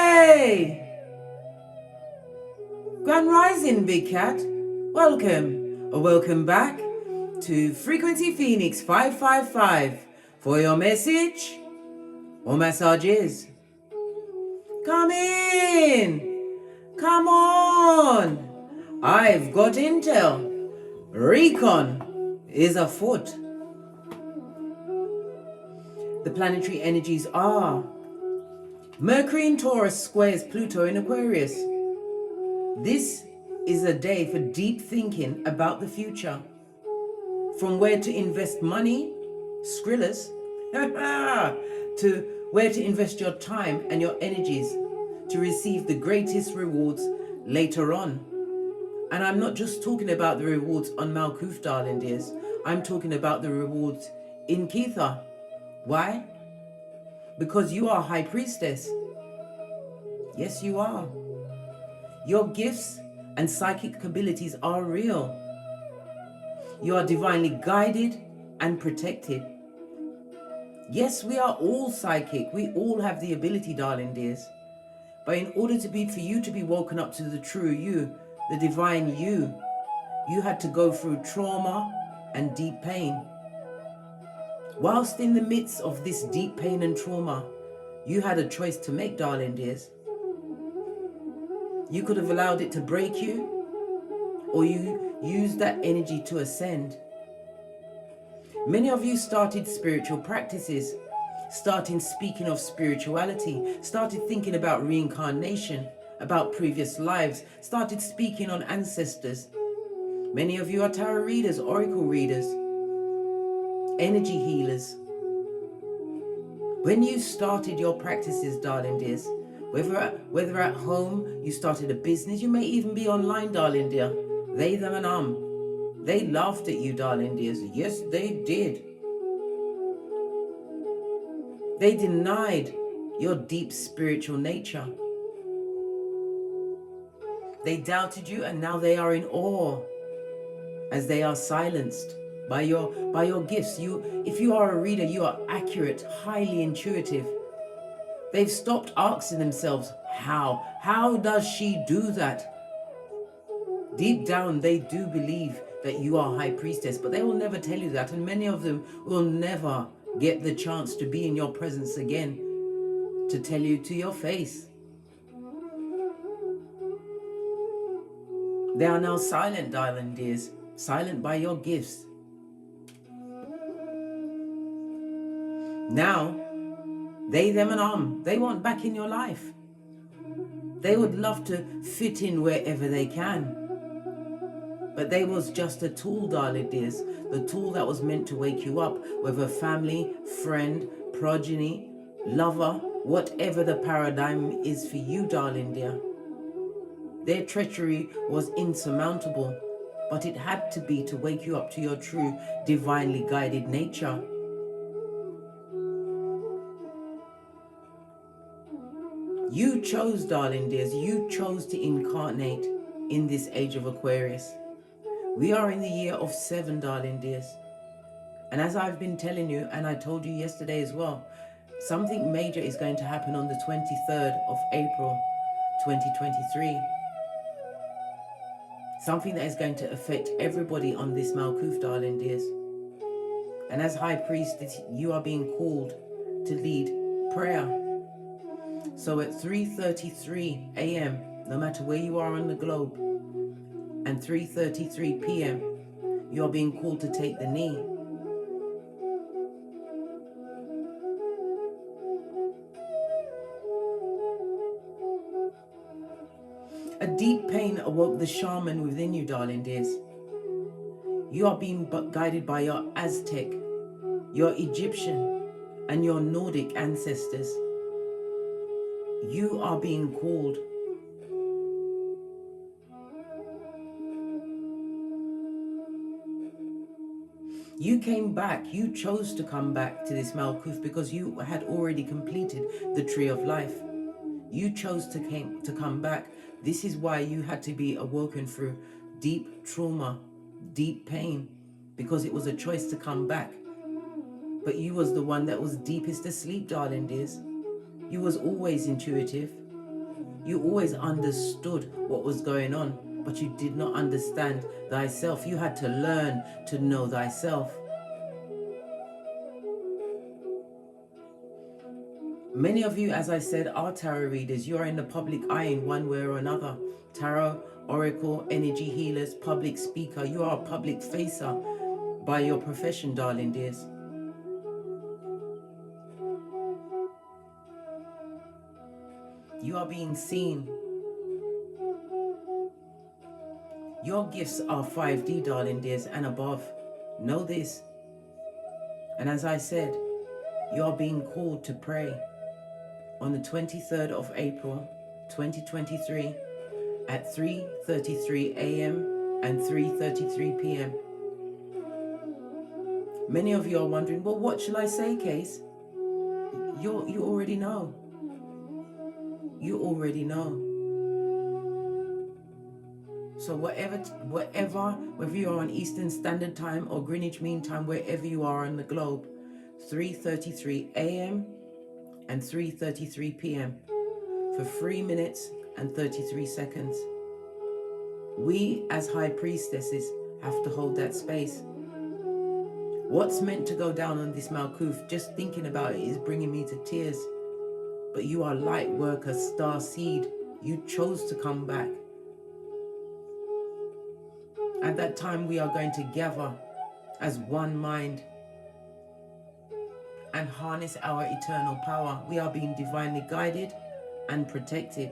Hey! Grand Rising, Big Cat. Welcome, or welcome back to Frequency Phoenix 555 for your message or massages. Come in! Come on! I've got intel. Recon is afoot. The planetary energies are Mercury in Taurus squares Pluto in Aquarius. This is a day for deep thinking about the future. From where to invest money, Skrillers, to where to invest your time and your energies to receive the greatest rewards later on. And I'm not just talking about the rewards on Malkuth, darling dears. I'm talking about the rewards in Ketha. Why? Because you are High Priestess. Yes, you are. Your gifts and psychic abilities are real. You are divinely guided and protected. Yes, we are all psychic. We all have the ability, darling dears. But in order for you to be woken up to the true you, the divine you, you had to go through trauma and deep pain. Whilst in the midst of this deep pain and trauma, you had a choice to make, darling dears. You could have allowed it to break you, or you used that energy to ascend. Many of you started spiritual practices, started speaking of spirituality, started thinking about reincarnation, about previous lives, started speaking on ancestors. Many of you are tarot readers, oracle readers, energy healers. When you started your practices, darling dears, whether at home, you started a business, you may even be online, darling dear. They, them and they laughed at you, darling dears. Yes, they did. They denied your deep spiritual nature. They doubted you, and now they are in awe as they are silenced by your gifts. If you are a reader, you are accurate, highly intuitive. They've stopped asking themselves, how does she do that? Deep down, they do believe that you are High Priestess, but they will never tell you that. And many of them will never get the chance to be in your presence again, to tell you to your face. They are now silent, darling dears, silent by your gifts. Now, they, them and they want back in your life. They would love to fit in wherever they can. But they was just a tool, darling dears. The tool that was meant to wake you up, whether family, friend, progeny, lover, whatever the paradigm is for you, darling dear. Their treachery was insurmountable, but it had to be to wake you up to your true, divinely guided nature. You chose, darling dears, you chose to incarnate in this age of Aquarius. We are in the year of 7, darling dears. And as I've been telling you, and I told you yesterday as well, something major is going to happen on the 23rd of April, 2023. Something that is going to affect everybody on this Malkuth, darling dears. And as High Priestess, you are being called to lead prayer. So at 3:33 a.m., no matter where you are on the globe, and 3:33 p.m., you are being called to take the knee. A deep pain awoke the shaman within you, darling dears. You are being guided by your Aztec, your Egyptian, and your Nordic ancestors. You are being called. You came back, you chose to come back to this Malkuth because you had already completed the Tree of Life. You chose to come back. This is why you had to be awoken through deep trauma, deep pain, because it was a choice to come back. But you was the one that was deepest asleep, darling dears. You was always intuitive. You always understood what was going on, but you did not understand thyself. You had to learn to know thyself. Many of you, as I said, are tarot readers. You are in the public eye in one way or another. Tarot, oracle, energy healers, public speaker. You are a public facer by your profession, darling dears. You are being seen. Your gifts are 5D, darling dears, and above. Know this. And as I said, you are being called to pray on the 23rd of April, 2023 at 3:33 a.m. and 3:33 p.m. Many of you are wondering, well, what shall I say, Case? You already know. You already know. So whether you are on Eastern Standard Time or Greenwich Mean Time, wherever you are on the globe, 3:33 a.m. and 3:33 p.m. for 3 minutes and 33 seconds. We as High Priestesses have to hold that space. What's meant to go down on this Malkuth, just thinking about it is bringing me to tears. But you are light worker, star seed. You chose to come back. At that time, we are going to gather as one mind and harness our eternal power. We are being divinely guided and protected.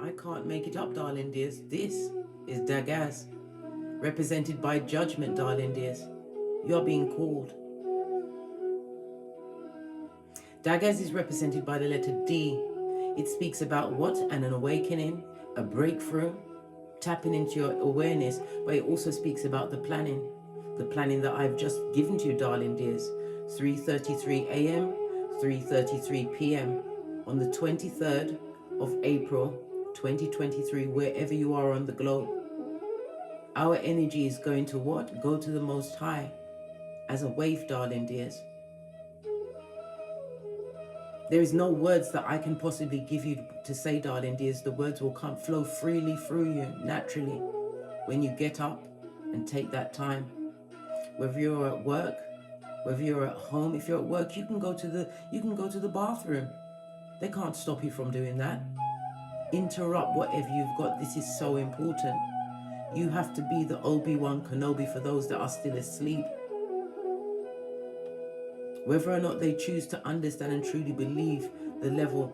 I can't make it up, darling dears. This is Dagaz, represented by judgment, darling dears. You are being called. Dagaz is represented by the letter D. It speaks about what? An awakening, a breakthrough, tapping into your awareness, but it also speaks about the planning that I've just given to you, darling dears. 3:33 a.m., 3:33 p.m. on the 23rd of April, 2023, wherever you are on the globe. Our energy is going to what? Go to the Most High as a wave, darling dears. There is no words that I can possibly give you to say, darling dears. The words will flow freely through you, naturally, when you get up and take that time. Whether you're at work, whether you're at home, if you're at work, you can go to the bathroom. They can't stop you from doing that. Interrupt whatever you've got. This is so important. You have to be the Obi-Wan Kenobi for those that are still asleep. Whether or not they choose to understand and truly believe the level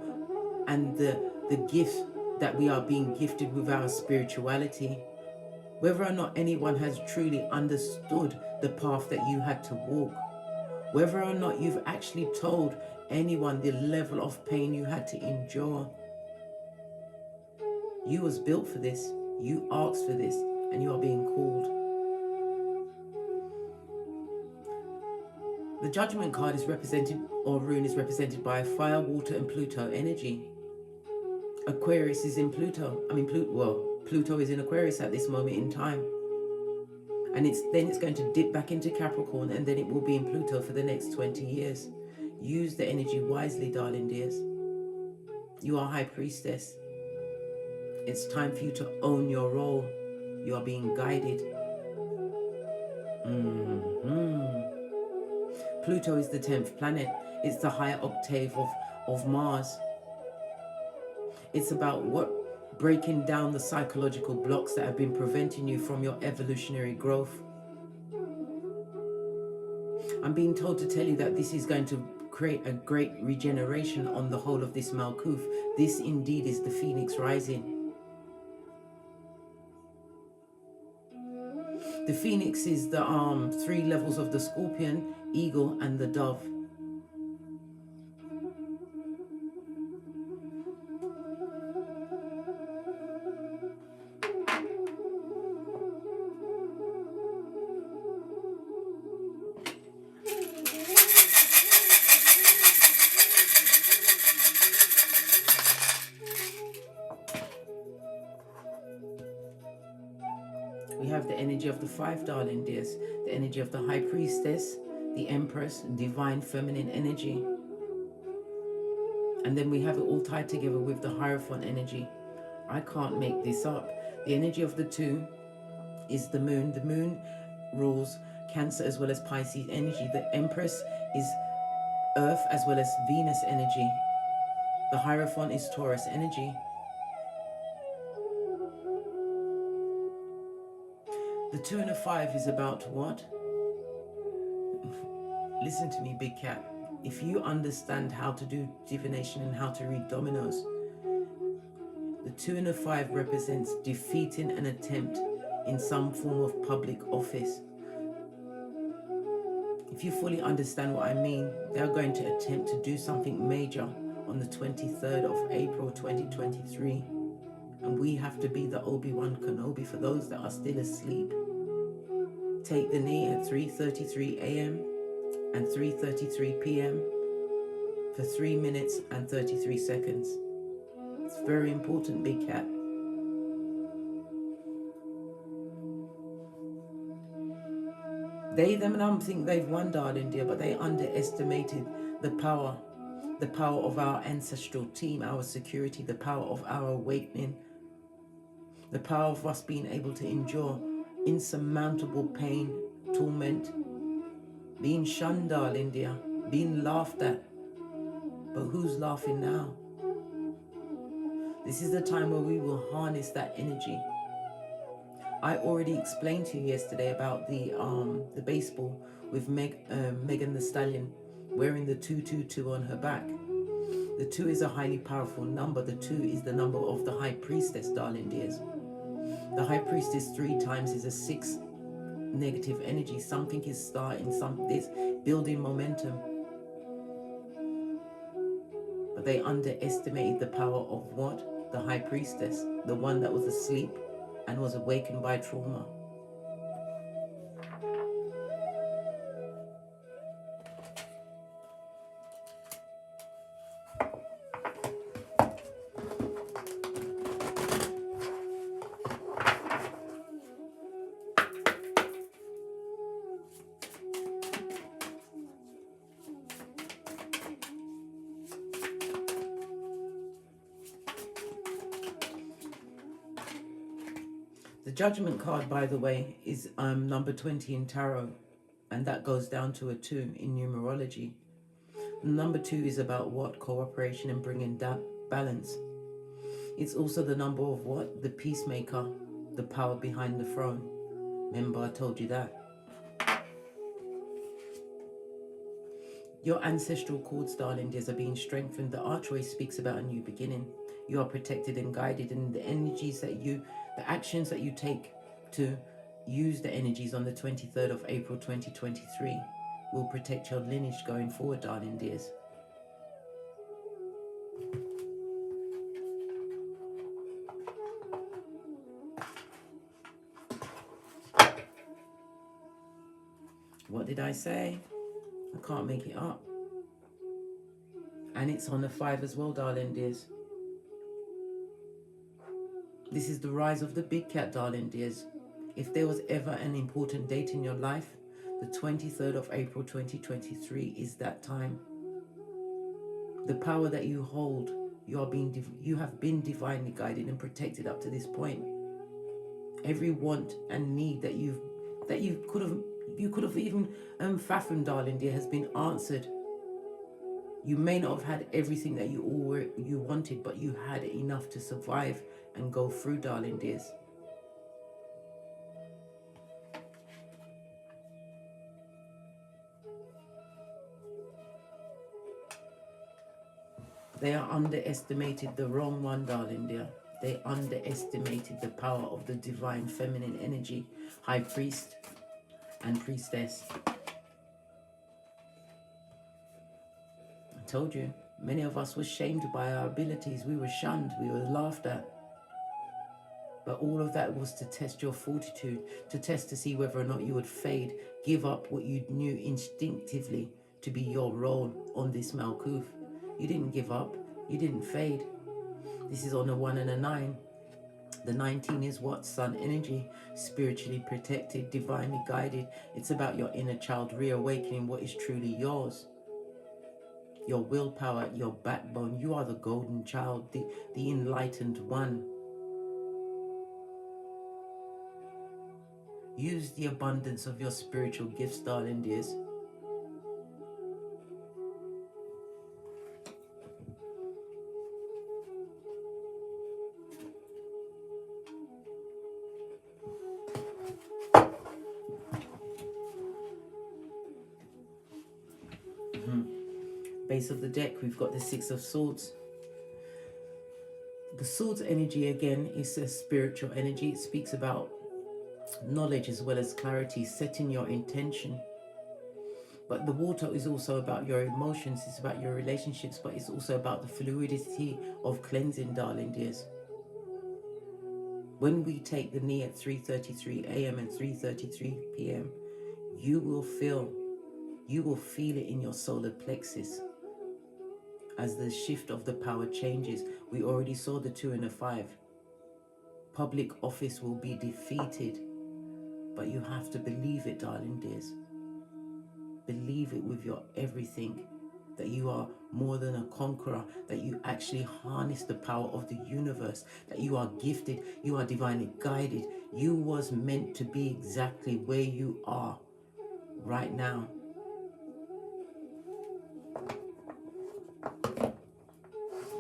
and the gift that we are being gifted with our spirituality. Whether or not anyone has truly understood the path that you had to walk. Whether or not you've actually told anyone the level of pain you had to endure. You was built for this. You asked for this, and you are being called. The Judgment card is represented, or rune is represented by fire, water, and Pluto energy. Aquarius is in Pluto. Pluto is in Aquarius at this moment in time. And then it's going to dip back into Capricorn, and then it will be in Pluto for the next 20 years. Use the energy wisely, darling dears. You are High Priestess. It's time for you to own your role. You are being guided. Pluto is the 10th planet. It's the higher octave of Mars. It's about breaking down the psychological blocks that have been preventing you from your evolutionary growth. I'm being told to tell you that this is going to create a great regeneration on the whole of this Malkuth. This indeed is the Phoenix rising. The Phoenix is the 3 levels of the Scorpion, Eagle, and the Dove. We have the energy of the 5, darling dears. The energy of the High Priestess, the Empress, divine feminine energy. And then we have it all tied together with the Hierophant energy. I can't make this up. The energy of the 2 is the Moon. The Moon rules Cancer as well as Pisces energy. The Empress is Earth as well as Venus energy. The Hierophant is Taurus energy. The 2 and the 5 is about what? Listen to me, big cat. If you understand how to do divination and how to read dominoes, the 2 and the 5 represents defeating an attempt in some form of public office. If you fully understand what I mean, they're going to attempt to do something major on the 23rd of April 2023. And we have to be the Obi-Wan Kenobi for those that are still asleep. Take the knee at 3:33 a.m. and 3:33 p.m. for 3 minutes and 33 seconds. It's very important, big cat. They, them, and I think they've won, darling dear, but they underestimated the power of our ancestral team, our security, the power of our awakening, the power of us being able to endure insurmountable pain, torment, being shunned, darling dear, being laughed at. But who's laughing now? This is the time where we will harness that energy. I already explained to you yesterday about the baseball with Megan Thee Stallion wearing the 222 on her back. The 2 is a highly powerful number. The 2 is the number of the High Priestess, darling dears. The High Priestess 3 times is a 6 negative energy. Something is starting, something is building momentum. But they underestimated the power of what? The High Priestess, the one that was asleep and was awakened by trauma. The Judgment card, by the way, is number 20 in Tarot, and that goes down to a 2 in Numerology. Number 2 is about what? Cooperation and bringing that balance. It's also the number of what? The peacemaker, the power behind the throne. Remember, I told you that. Your ancestral cords, darling dears, are being strengthened. The archway speaks about a new beginning. You are protected and guided, and the energies that the actions that you take to use the energies on the 23rd of April 2023 will protect your lineage going forward, darling dears. What did I say? I can't make it up. And it's on the 5 as well, darling dears. This is the rise of the big cat, darling dears. If there was ever an important date in your life, the 23rd of April 2023 is that time. The power that you hold, you have been divinely guided and protected up to this point. Every want and need that you could have even fathomed, darling dear, has been answered. You may not have had everything that you wanted, but you had enough to survive and go through, darling dears. They are underestimated the wrong one, darling dear. They underestimated the power of the divine feminine energy, High Priest and Priestess. I told you, many of us were shamed by our abilities. We were shunned, we were laughed at. But all of that was to test your fortitude, to test to see whether or not you would fade, give up what you knew instinctively to be your role on this Malkuth. You didn't give up, you didn't fade. This is on a 1 and a 9. The 19 is what? Sun energy, spiritually protected, divinely guided. It's about your inner child reawakening what is truly yours. Your willpower, your backbone. You are the golden child, the enlightened one. Use the abundance of your spiritual gifts, darling dears. Base of the deck, we've got the Six of Swords. The Swords energy, again, is a spiritual energy. It speaks about knowledge as well as clarity, setting your intention. But the water is also about your emotions, it's about your relationships, but it's also about the fluidity of cleansing, darling dears. When we take the knee at 3:33 a.m. and 3:33 p.m., you will feel it in your solar plexus. As the shift of the power changes, we already saw the 2 and the 5. Public office will be defeated, but you have to believe it, darling dears. Believe it with your everything, that you are more than a conqueror, that you actually harness the power of the universe, that you are gifted, you are divinely guided. You was meant to be exactly where you are right now.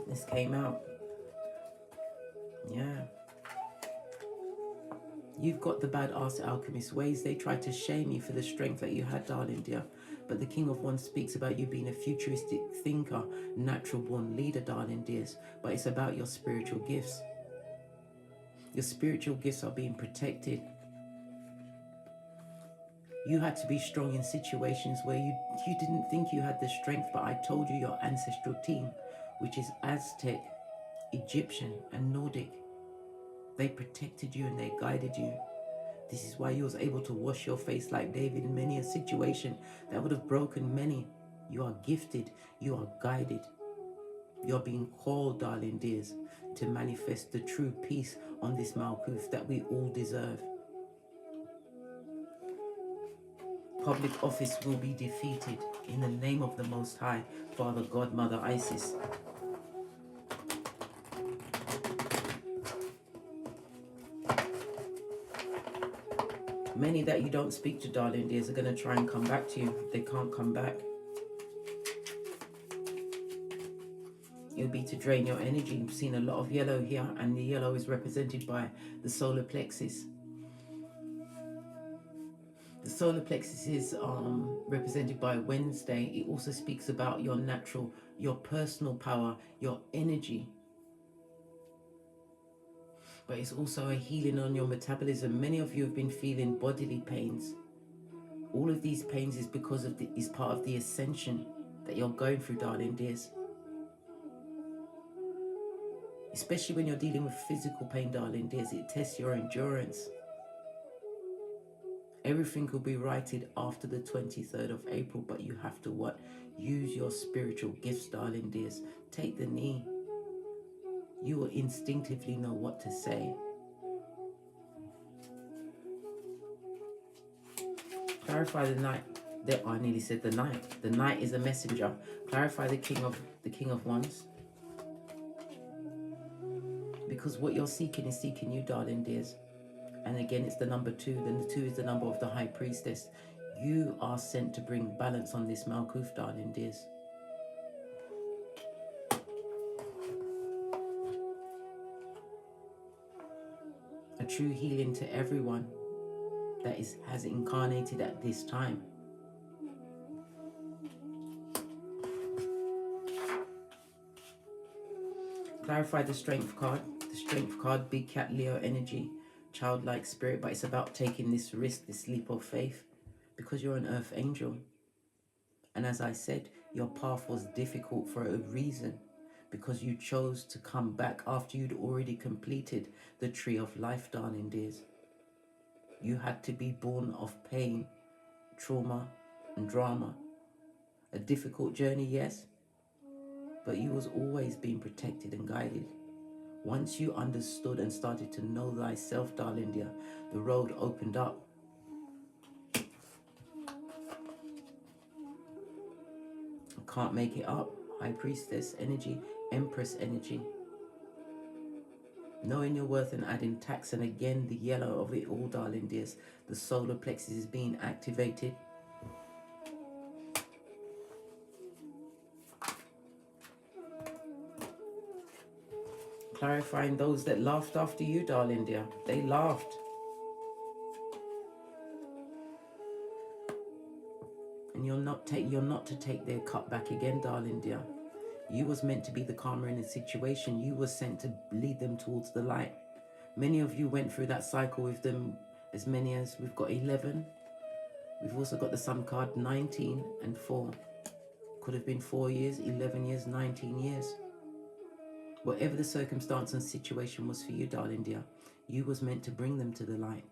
This came out. Yeah. You've got the badass alchemist ways. They tried to shame you for the strength that you had, darling dear. But the King of Wands speaks about you being a futuristic thinker, natural born leader, darling dears. But it's about your spiritual gifts. Your spiritual gifts are being protected. You had to be strong in situations where you didn't think you had the strength, but I told you your ancestral team, which is Aztec, Egyptian, and Nordic, they protected you and they guided you. This is why you was able to wash your face like David in many a situation that would have broken many. You are gifted, you are guided. You're being called, darling dears, to manifest the true peace on this Malkuth that we all deserve. Public office will be defeated in the name of the Most High, Father God, Mother Isis. Many that you don't speak to, darling dears, are going to try and come back to you. They can't come back. It'll be to drain your energy. You've seen a lot of yellow here, and the yellow is represented by the solar plexus. The solar plexus is represented by Wednesday. It also speaks about your natural, your personal power, your energy. But it's also a healing on your metabolism. Many of you have been feeling bodily pains. All of these pains is because of is part of the ascension that you're going through, darling dears. Especially when you're dealing with physical pain, darling dears, it tests your endurance. Everything will be righted after the 23rd of April, but you have to what? Use your spiritual gifts, darling dears. Take the knee. You will instinctively know what to say. Clarify the night. I nearly said the night. The night is a messenger. Clarify the King of Wands. Because what you're seeking is seeking you, darling dears. And again, it's the number 2. Then the 2 is the number of the High Priestess. You are sent to bring balance on this Malkuth, darling dears. A true healing to everyone that has incarnated at this time. Clarify the Strength card. The Strength card, Big Cat Leo energy, childlike spirit, but it's about taking this risk, this leap of faith, because you're an earth angel. And as I said, your path was difficult for a reason, because you chose to come back after you'd already completed the tree of life, darling dears. You had to be born of pain, trauma, and drama. A difficult journey, yes, but you was always being protected and guided. Once you understood and started to know thyself, darling dear, the road opened up. Can't make it up. High Priestess energy, Empress energy. Knowing your worth and adding tax, and again the yellow of it all, darling dears. The solar plexus is being activated. Clarifying those that laughed after you, darling dear. They laughed. And you're not to take their cut back again, darling dear. You was meant to be the karma in the situation. You were sent to lead them towards the light. Many of you went through that cycle with them, as many as we've got 11. We've also got the Sun card, 19 and 4. Could have been 4 years, 11 years, 19 years. Whatever the circumstance and situation was for you, darling dear, you was meant to bring them to the light.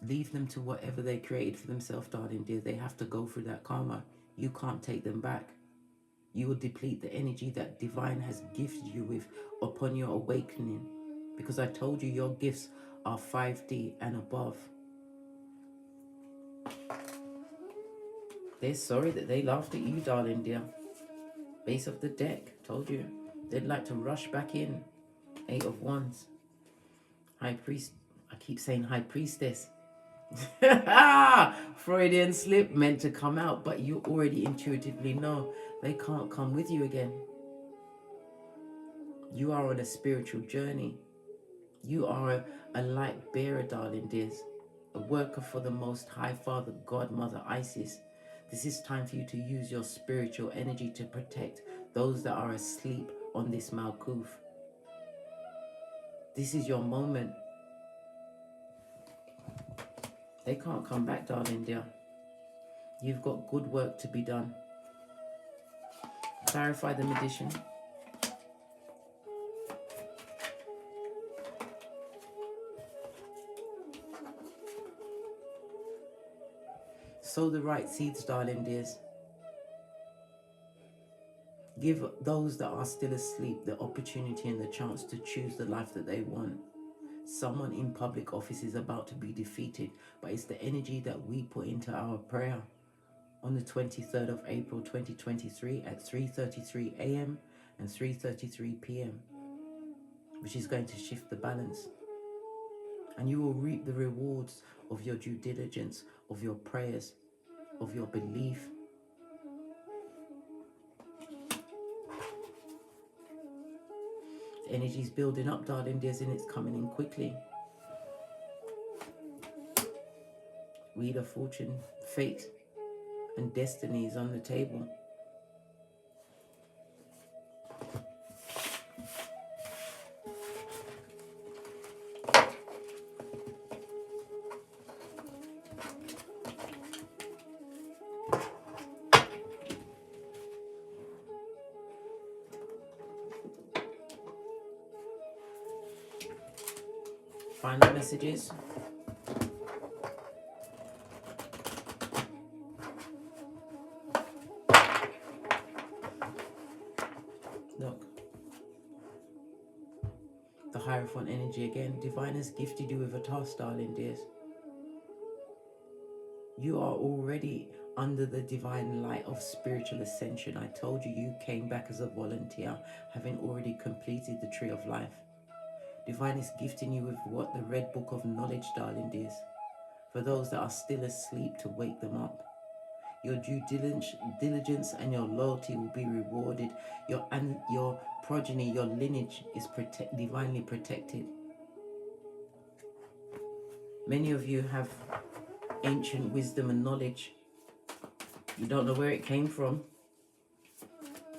Leave them to whatever they created for themselves, darling dear. They have to go through that karma. You can't take them back. You will deplete the energy that divine has gifted you with upon your awakening. Because I told you your gifts are 5D and above. They're sorry that they laughed at you, darling dear. Base of the deck, told you. They'd like to rush back in. 8 of Wands. High Priest, I keep saying High Priestess. Freudian slip, meant to come out, but you already intuitively know they can't come with you again. You are on a spiritual journey. You are a light bearer, darling dears. A worker for the Most High Father, God, Mother Isis. This is time for you to use your spiritual energy to protect those that are asleep on this Malkuth. This is your moment. They can't come back, darling dear. You've got good work to be done. Clarify the Magician. Sow the right seeds, darling dears. Give those that are still asleep the opportunity and the chance to choose the life that they want. Someone in public office is about to be defeated, but it's the energy that we put into our prayer on the 23rd of April 2023 at 3:33 a.m. and 3:33 p.m. which is going to shift the balance. And you will reap the rewards of your due diligence, of your prayers, of your belief. The energy is building up, darling dears, and it's coming in quickly. Wheel of Fortune, fate, and destiny is on the table. Final messages. Look. The Hierophant energy again. Divine has gifted you with a task, darling dears. You are already under the divine light of spiritual ascension. I told you, you came back as a volunteer, having already completed the tree of life. Divine is gifting you with what? The red book of knowledge, darling dears. For those that are still asleep, to wake them up. Your due diligence and your loyalty will be rewarded. Your progeny, your lineage is divinely protected. Many of you have ancient wisdom and knowledge. You don't know where it came from,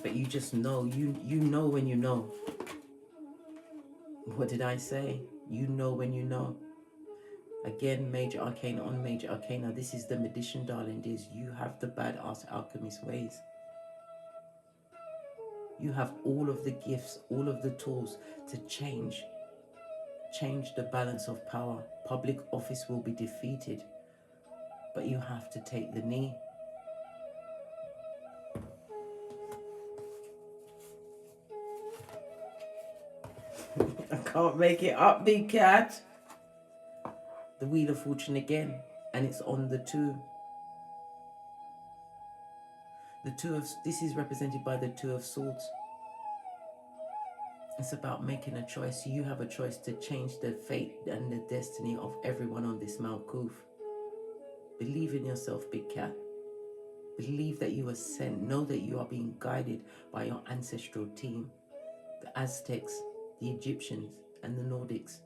but you just know. You know when you know. What did I say? You know when you know. Again, major arcana on major arcana. This is the Magician, darling dears. You have the badass alchemist ways. You have all of the gifts, all of the tools to change the balance of power. Public office will be defeated, but you have to take the knee. I can't make it up, big cat. The Wheel of Fortune again, and it's on the 2. This is represented by the 2 of Swords. It's about making a choice. You have a choice to change the fate and the destiny of everyone on this Malkuth. Believe in yourself, big cat. Believe that you are sent. Know that you are being guided by your ancestral team. The Aztecs, the Egyptians, and the Nordics.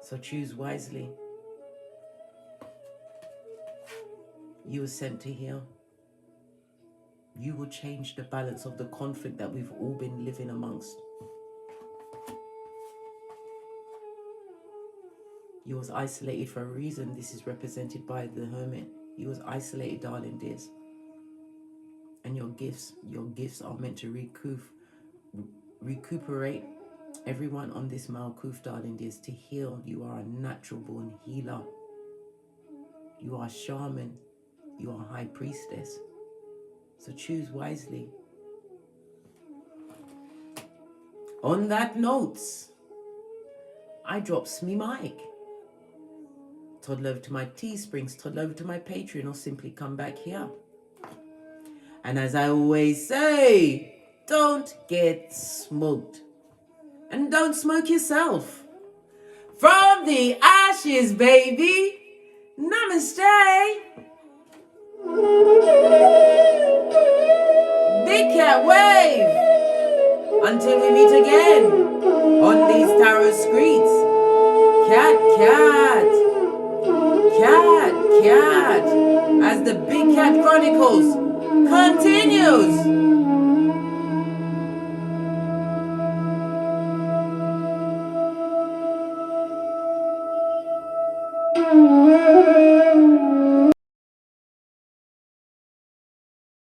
So choose wisely. You were sent to heal. You will change the balance of the conflict that we've all been living amongst. You was isolated for a reason. This is represented by the Hermit. You was isolated, darling dears. And your gifts are meant to recuperate everyone on this Malkuth, darling dears, to heal. You are a natural born healer. You are a shaman. You are a high priestess. So choose wisely. On that note, I drops me mic. Toddle over to my Teesprings, toddle over to my Patreon, or simply come back here. And as I always say, don't get smoked. And don't smoke yourself. From the ashes, baby. Namaste. Big cat wave. Until we meet again on these tarot streets. Cat, cat. Cat, cat. As the Big Cat Chronicles continues.